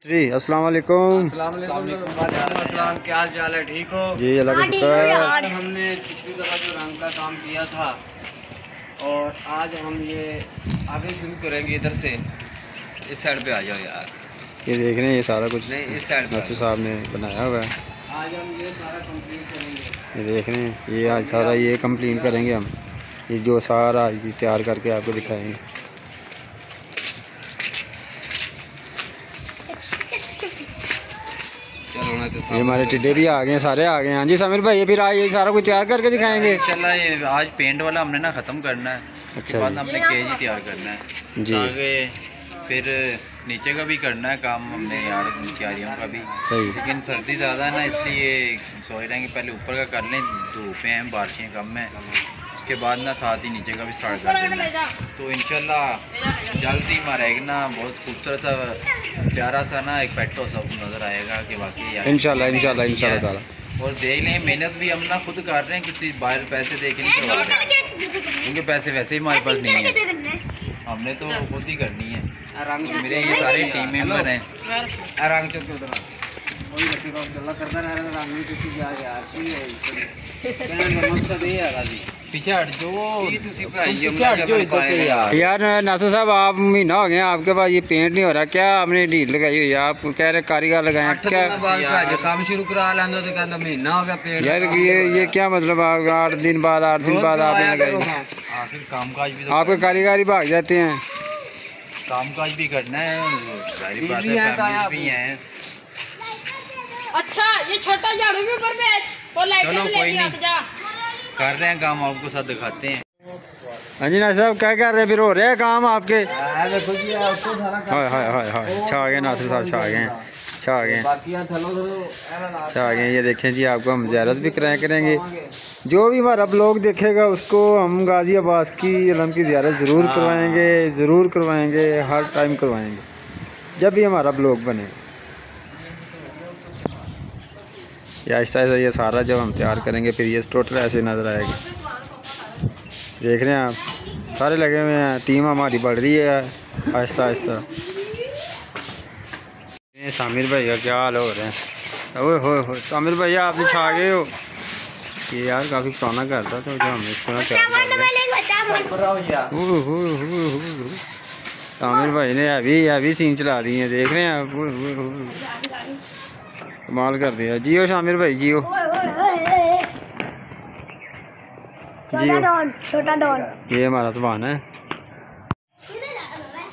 जी अस्सलाम वालेकुम। अस्सलाम, क्या हाल चाल है? ठीक हो जी, अल्लाह का शुक्र है। हमने पिछली दफ़ा जो रंग का काम किया था और आज हम ये आगे शुरू करेंगे। इधर से इस साइड पे आ जाओ यार। ये देख रहे हैं, ये सारा कुछ नहीं, इस साइड पे नासिर साहब ने बनाया हुआ है। आज हम ये सारा कंप्लीट करेंगे। ये देख रहे हैं, ये आज सारा ये कंप्लीट करेंगे हम। ये जो सारा तैयार करके आपको दिखाएंगे। ये हमारे टिड्डे भी आ गए हैं, सारे आ गए हैं। हाँ जी सामिर भाई, ये फिर आज ये सारा कुछ तैयार करके दिखाएंगे। चला ये आज पेंट वाला हमने ना ख़त्म करना है। अच्छा, बाद हमने केज ही तैयार करना है जी। आगे फिर नीचे का भी करना है काम हमने यार, क्यारियों का भी। सही। लेकिन सर्दी ज़्यादा है ना, इसलिए सोच रहे हैं कि पहले ऊपर का कर लें, धूपें हैं, बारिशें कम हैं, उसके बाद ना साथ ही नीचे का भी स्टार्ट कर देना है। तो इंशाल्लाह जल्द ही हमारा एक ना बहुत खूबसूरत सा प्यारा सा ना एक पेट्रो सब नज़र आएगा कि वाकई यार इंशाल्लाह ताला। और देख लें, मेहनत भी हम ना खुद कर रहे हैं, किसी बाहर पैसे दे के नहीं करवा रहे, क्योंकि पैसे वैसे ही हमारे पास नहीं है, हमने तो खुद ही करनी है। मेरे ये सारे टीम मेंबर हैं। रंग चुप करता रहा रंग पीछे हट जो यार नासिर साहब, आप महीना हो गया आपके पास ये पेंट नहीं हो रहा, क्या आपने ढील लगाई हुई है? आप कह रहे कारीगर लगाए क्या? काम शुरू करा लेंगे तो कहता महीना हो गया पेंट। यार ये क्या मतलब? 8 दिन बाद आपने लगाई? आखिर काम काज भी आपके कारीगर ही भाग जाते हैं। काम काज भी करना है, सारी बातें भी हैं। अच्छा, ये छोटा झाड़ू भी ऊपर बेच और लाइट चलो भी कोई लेके नहीं, आ जा। कर रहे हैं काम, आपको साथ दिखाते हैं। हाँ जी नासिर साहब, क्या कर रहे हैं? फिर हो रहे हैं काम आपके? देखो जी, आपको सारा हाय हाय हाय हाय, छा गए नासिर साहब, छा गए। बाकी छा गए। ये देखें जी, आपको हम ज़ियारत भी कराया करेंगे। जो भी हमारा ब्लॉग देखेगा उसको हम गाजी अब्बास की इलम की ज़ियारत ज़रूर करवाएंगे, हर टाइम करवाएंगे जब भी हमारा ब्लॉग बनेगा। ये आहिस्ता आहिस्ता ये सारा जब हम तैयार करेंगे फिर ये टोटल ऐसे नज़र आएगा। देख रहे हैं आप, सारे लगे हुए हैं, टीम हमारी बढ़ रही है आहिस्ता आहिस्ता। सामिर भाई का क्या हाल हो रहे हैं? ओए हो सामिर भैया, आप भी छा गए हो। ये यार काफ़ी पुराना घर था, तो जो हमने इसको ना तैयार कर दिया। सामिर भाई ने अभी सीन चला रही हैं, देख रहे हैं आप। कमाल कर दिया। जियो शामिर भाई, जियो छोटा डॉन। ये हमारा तूफान है।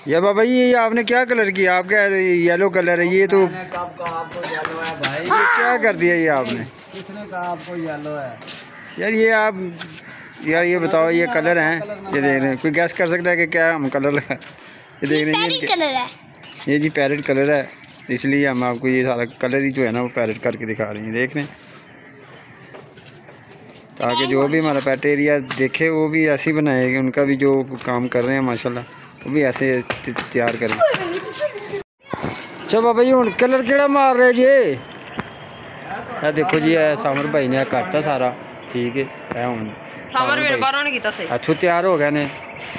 ये बाबा जी, ये आपने क्या कलर किया? आप क्या येलो कलर है ये? तो भाई ये क्या कर दिया ये आपने? किसने कहा आपको येलो है? यार ये आप, यार ये बताओ, ये कलर हैं, ये देख रहे हैं, कोई गैस कर सकता है कि क्या हम कलर लगा? ये देख रहे हैं, ये जी पैरेट कलर है, इसलिए हम आपको ये सारा कलर ही जो है ना वो पैरेट करके दिखा रहे हैं। देख रहे हैं, ताकि जो भी हमारा पेट एरिया देखे वो भी ऐसे ही बनाएगा, उनका भी जो काम कर रहे हैं माशाल्लाह वो भी ऐसे तैयार करें। अच्छा बाबा जी, हूँ कलर केड़ा मार रहे जी? देखो जी, सामर भाई ने करता सारा ठीक है, हूँ अच्छू तैयार हो गए ने,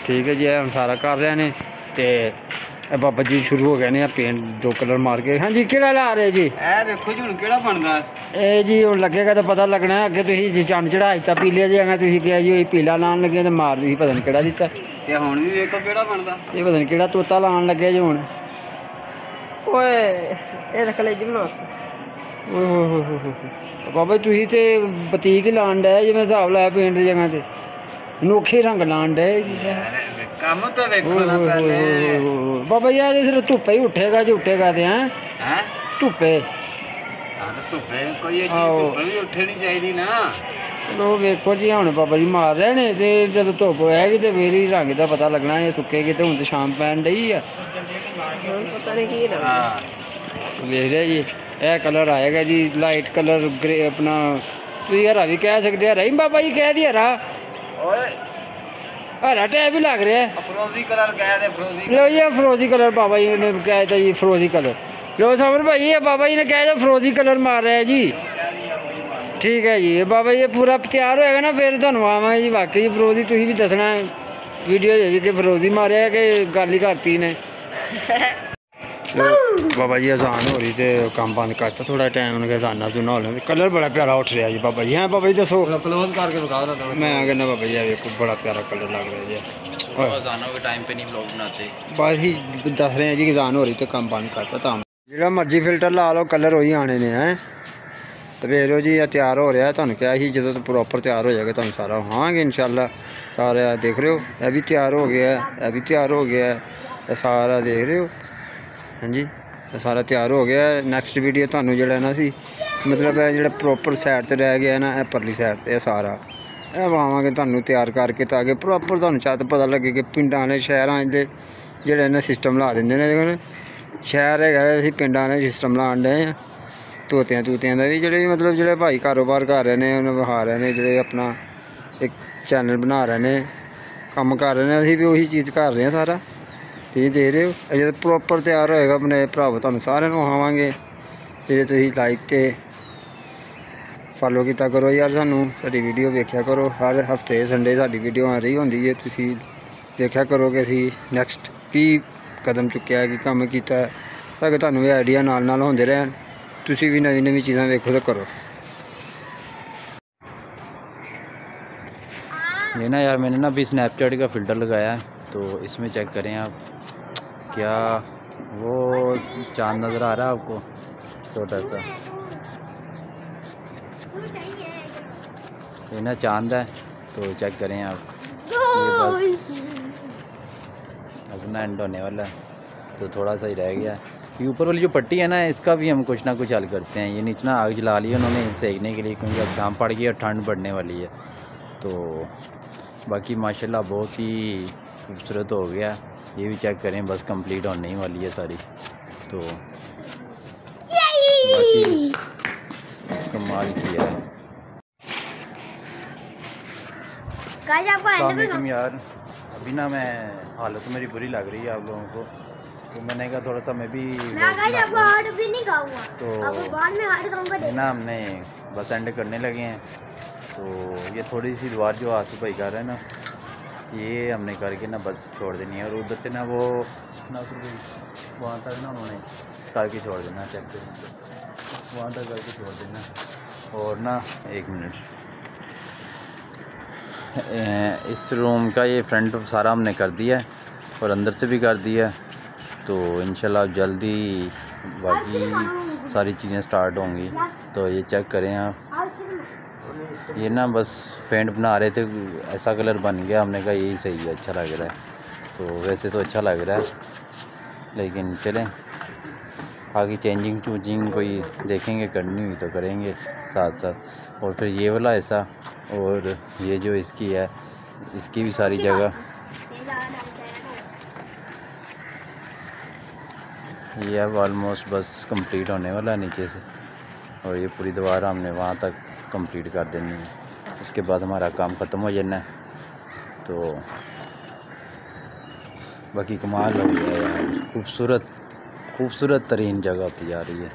ठीक है जी। हम सारा कर रहे हैं तो बाबा जी शुरू हो गए ने पेंट 2 कलर मार के। हाँ जी, केड़ा ला रहे जी? देखो जी, हुण केड़ा बनदा ए जी, हुण लगेगा तो पता लगना है। अगे तुसीं जी चंद चढ़ाई दिता पीले जे, अगर तुसीं कहा जी पीला लान लगे तो मार तुसीं पता नहीं केड़ा दिता। ते हुण भी देखो केड़ा बनदा। ये पता नहीं केड़ा तोता लान लगे जी हुण। ओए ये देख ले जी बना। बाबा तुसीं ते बतीक ही लान डे जिवें हिसाब लाया पेंट दी जगह ते, अनोखे रंग लान डे जी। काम तो देखो ना पहले बाबा यार, सिर्फ धुप्पे ही उठेगा जी, उठेगा तो हैं धुप्पे। धुप्पे कोई ये धुप्पे भी उठे नहीं चाहिए ना। चलो वेखो जी, हुण बाबा जी मार रहे ने ते जदों धुप्प होएगी तो फिर ही रंग का पता लगना है। सुक्केगी तो हुण तो शाम पैन डई है। देख रहे जी, यह कलर आएगा जी लाइट कलर ग्रे अपना, तुम हरा भी कह सकते हरा ही बाबा जी कह दी। हरा हरा टैब भी लग रहा है। फरोजी कलर कह दे, फरोजी लो ये फरोजी कलर बाबा जी ने कहा था जी, फरोजी कलर। लो समर भाई, ये बाबा जी ने कहा था फरोजी कलर मार रहा है जी। ठीक है जी, बाबा जी पूरा तैयार होएगा ना फिर तुहानू आवांगे जी। वाकई फरोजी तुसीं भी दसना वीडियो जी कि फरोजी मारे कि गल ही करती ने। बाबा जी अजान हो रही तो काम बंद करता थोड़ा टाइम उन्हें अजाना जुना हो लें। कलर बड़ा प्यारा उठ रहा जी बाबा जी। हाँ बाबा जी दसो। क्लोज करके दिखा रहा था मैं कहना बाबा जी देखो बड़ा प्यारा कलर लग रहा है जी। अजानों के टाइम पे नहीं व्लॉग बनाते, बस ही दस रहे हैं जी अजान हो रही तो काम बंद करता तो जो मर्जी फिल्टर ला लो कलर वही आने ने हैं। तो फिर जी तैयार हो रहा है, तुहानू क्या ही जो प्रॉपर तैयार हो जाएगा तुहानू सारा हाँगे इंशाल्लाह। सारा देख रहे हो यह भी तैयार हो गया है, यह भी तैयार हो गया है, यह सारा देख रहे हो। हाँ जी सारा तैयार हो गया है। नैक्सट वीडियो तुहानू जो ना सी मतलब जो प्रॉपर साइड ते रह गया ना यह परली साइड ते सारा यह वावांगे तुहानू तैयार करके ताकि प्रॉपर तुहानू शायद पता लगे कि पिंडां ने शहरां दे जेह्ड़े ने सिस्टम ला देंदे ने। शहर है असीं पिंडां ने सिस्टम लान डे आं तोतियां तूतियां का भी जेह्ड़े मतलब जेह्ड़े भाई कारोबार कर रहे हैं उन्हें विखा रहे हैं, जेह्ड़े अपना एक चैनल बना रहे हैं कम कर रहे हैं। असीं भी उही चीज़ कर रहे हैं सारा ठीक दे रहे हो। जो प्रॉपर तैयार होएगा अपने भरावो तुहानू सारिਆਂ ਨੂੰ ਵਿਖਾਵਾਂਗੇ। जे तुसीं लाइक ते फॉलो किया करो यार, सानू साडी वीडियो वेख्या करो। हर हफ्ते संडे साडी वीडियो आ रही होंदी है, तुसीं वेख्या करो कि असीं नैक्सट की कदम चुक्या है, की कम कीता है, ताकि तुहानू भी आइडिया नाल नाल होंदे रहन, तुसीं भी नवी नवी चीज़ां वेखो तो करो। ये ना यार मैंने ना अभी स्नैपचैट का फ़िल्टर लगाया है, तो इसमें चेक करें आप, क्या वो चांद नज़र आ रहा है आपको छोटा सा? ये ना चांद है, तो चेक करें आप। ये बस अपना एंड होने वाला है, तो थोड़ा सा ही रह गया। ये ऊपर वाली जो पट्टी है ना, इसका भी हम कुछ ना कुछ हल करते हैं। ये नीचे ना आग जला ली है उन्होंने सेकने के लिए, क्योंकि अब शाम पड़ गई और ठंड बढ़ने वाली है। तो बाकी माशाल्लाह बहुत ही खूबसूरत हो गया। ये भी चेक करें, बस कंप्लीट होने ही वाली है सारी। तो बाकी कमाल किया है। अस्सलाम यार, अभी ना मैं हालत मेरी बुरी लग रही है आप लोगों को, तो मैंने कहा थोड़ा सा मैं भी तो ना हमने बस एंड करने लगे हैं। तो ये थोड़ी सी दीवार जो आसिफ भाई कर रहे हैं ना, ये हमने करके ना बस छोड़ देनी है। और उधर से ना वो वहाँ तक ना उन्होंने करके छोड़ देना, चेक करें वहाँ तक करके छोड़ देना। और ना एक मिनट, इस रूम का ये फ्रंट सारा हमने कर दिया है और अंदर से भी कर दिया है। तो इंशाल्लाह जल्दी बाकी सारी चीज़ें स्टार्ट होंगी। तो ये चेक करें आप, ये ना बस पेंट बना रहे थे, ऐसा कलर बन गया, हमने कहा यही सही है, अच्छा लग रहा है। तो वैसे तो अच्छा लग रहा है, लेकिन चलें आगे चेंजिंग चूजिंग कोई देखेंगे, करनी हुई तो करेंगे साथ साथ। और फिर ये वाला ऐसा, और ये जो इसकी है इसकी भी सारी जगह, ये अब ऑलमोस्ट बस कंप्लीट होने वाला है नीचे से। और ये पूरी दीवार हमने वहाँ तक कंप्लीट कर देनी है, उसके बाद हमारा काम ख़त्म हो जाना है। तो बाकी कमाल हो गया यार, खूबसूरत तरीन जगह होती जा रही है।